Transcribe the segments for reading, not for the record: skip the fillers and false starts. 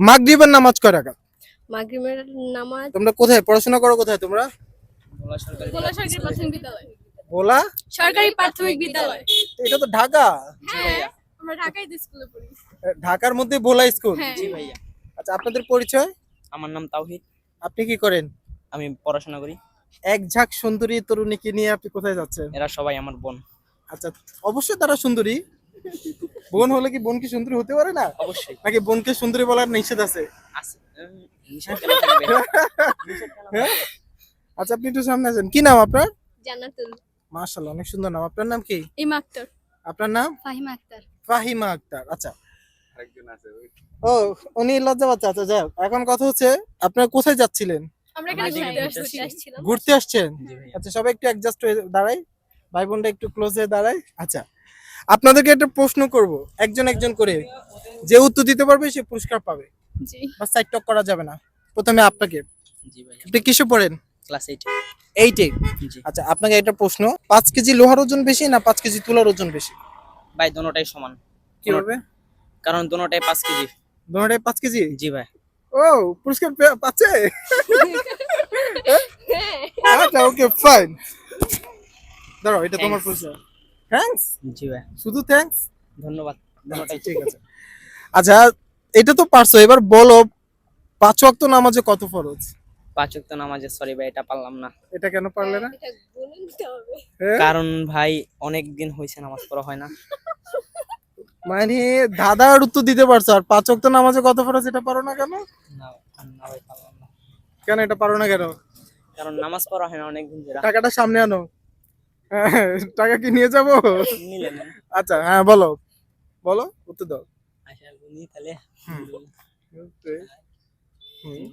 মাগরিবের নামাজ কয় রাকাত? মাগরিবের নামাজ তোমরা কোথায় পড়াশোনা করো, কোথায় তোমরা? ভোলা সরকারি প্রাথমিক বিদ্যালয়। বলা সরকারি প্রাথমিক বিদ্যালয়। এটা তো ঢাকা। হ্যাঁ, আমরা ঢাকায় স্কুলে পড়ি। ঢাকার মধ্যে ভোলা স্কুল। হ্যাঁ। জি ভাইয়া, আচ্ছা, আপনাদের পরিচয়? আমার নাম তাওহিদ, আপনি কি করেন? আমি পড়াশোনা করি। এক ঝাঁক সুন্দরী তরুণীকে নিয়ে আপনি কোথায় যাচ্ছেন? এরা সবাই আমার বোন। আচ্ছা, অবশ্যই তারা সুন্দরী। বোন হলে কি বোন কি সুন্দরী হতে পারে না? অবশ্যই নাকি বোনকে সুন্দরী বলার নিষেধ আছে? আছে। নিষেধ কেন থাকবে? হ্যাঁ? আচ্ছা, আপনি একটু সামনে আসেন। কি নাম আপনার? জান্নাতুল। মাশাআল্লাহ, অনেক সুন্দর নাম। আপনার নাম কি? ইমা আক্তার। আপনার নাম? ফাহিমা আক্তার। ফাহিমা আক্তার। আচ্ছা, ও উনি লজ্জা পাচ্ছে। আচ্ছা, যাই হোক। এখন কথা হচ্ছে, আপনারা কোথায় যাচ্ছিলেন? আমরা এখানে আমরা ঘুরতে এখানে আসছিলাম। ঘুরতে আসছেন? জি ভাইয়া। আচ্ছা, সবাই একটু অ্যাডজাস্ট হয়ে দাঁড়াই। ভাই বোনটা একটু ক্লোজ হয়ে দাঁড়াই। আচ্ছা, আপনাদেরকে একটা প্রশ্ন করব, একজন একজন করে। যে উত্তর দিতে পারবে সে পুরস্কার পাবে। জি। বা সাইড টক করা যাবে না। প্রথমে আপনাকে। জি ভাইয়া, আপনি কিসে পড়েন? ক্লাস 8। 8-এ। জি আচ্ছা, আপনাকে একটা প্রশ্ন, 5 কেজি লোহার ওজন বেশি না 5 কেজি তুলার ওজন বেশি? ভাই, দোনোটাই সমান। কিভাবে? কারণ দোনোটাই 5 কেজি। দুটোটাই 5 কেজি? জি ভাই। ও, পুরস্কার পাচ্ছে? হ্যাঁ। আচ্ছা, ওকে ফাইন। দাঁড়াও, এটা তোমার Thanks. পুরস্কার। থ্যাঙ্কস? জি ভাই, শুধু থ্যাঙ্কস? ধন্যবাদ। দোনোটাই ঠিক আছে। আচ্ছা, এটা তো পারছো, এবার বলো 5 ওয়াক্ত নামাজে কত ফরজ? 5 ওয়াক্ত নামাজে, সরি ভাই, এটা পারলাম না। এটা কেন পারলে না? এটা গুনে নিতে হবে। হ্যাঁ? কারণ ভাই, অনেক দিন হয়েছে নামাজ পড়া হয় না। মানে দাদার উত্তর দিতে পারছো, আর 5 ওয়াক্ত নামাজে কত ফরজ এটা পারো না কেন? না না ভাই, পারলাম না। কেন এটা পারো না কেন? কারণ নামাজ পড়া হয় না অনেক দিন ধরে। টাকাটা সামনে আনো। হ্যাঁ, টাকা কি নিয়ে যাবো? নিলে না। আচ্ছা, হ্যাঁ, বলো বলো, উত্তর দাও। আচ্ছা, গুনি তাহলে। হুম। হুম।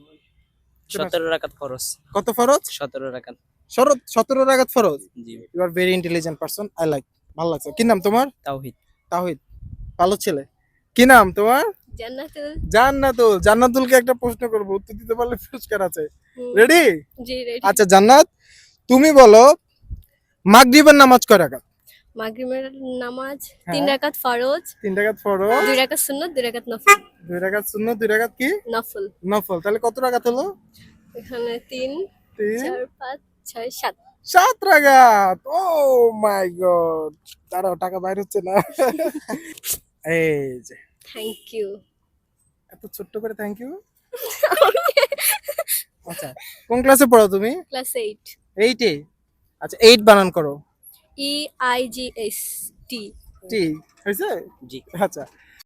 17 রাকাত ফরজ। কত ফরজ? 17 রাকাত। 17 রাকাত ফরজ। জি। You are very intelligent person, I like. ভালো লাগছে। কি নাম তোমার? তাওহিদ। তাওহিদ, ভালো ছেলে। কি নাম তোমার? জান্নাতুল। জান্নাতুল। জান্নাতুলকে একটা প্রশ্ন করবো, উত্তর দিতে পারলে পুরস্কার আছে। হুম। রেডি? জি রেডি। আচ্ছা, জান্নাত, তুমি বলো মাগরিবের নামাজ কয় রাকাত? মাগরিবের নামাজ হ্যাঁ। 3 রাকাত ফরজ, 3 রাকাত ফরজ, 2 রাকাত সুন্নাত, 2 রাকাত নফল। 2 রাকাত সুন্নাত, 2 রাকাত কি? নফল। নফল। তাহলে কত রাকাত হলো? এখানে 3 3 4 5 6 7। 7 রাকাত। ও মাই গড, দাঁড়াও, টাকা বাইর হচ্ছে না। এই যে, থ্যাংক ইউ। এত ছোট্ট করে থ্যাংক ইউ। আচ্ছা, কোন ক্লাসে পড়ো তুমি? ক্লাস 8। 8-এ। আচ্ছা, 8 বানান করো। EIGST। টি হয়েছে? জি। আচ্ছা,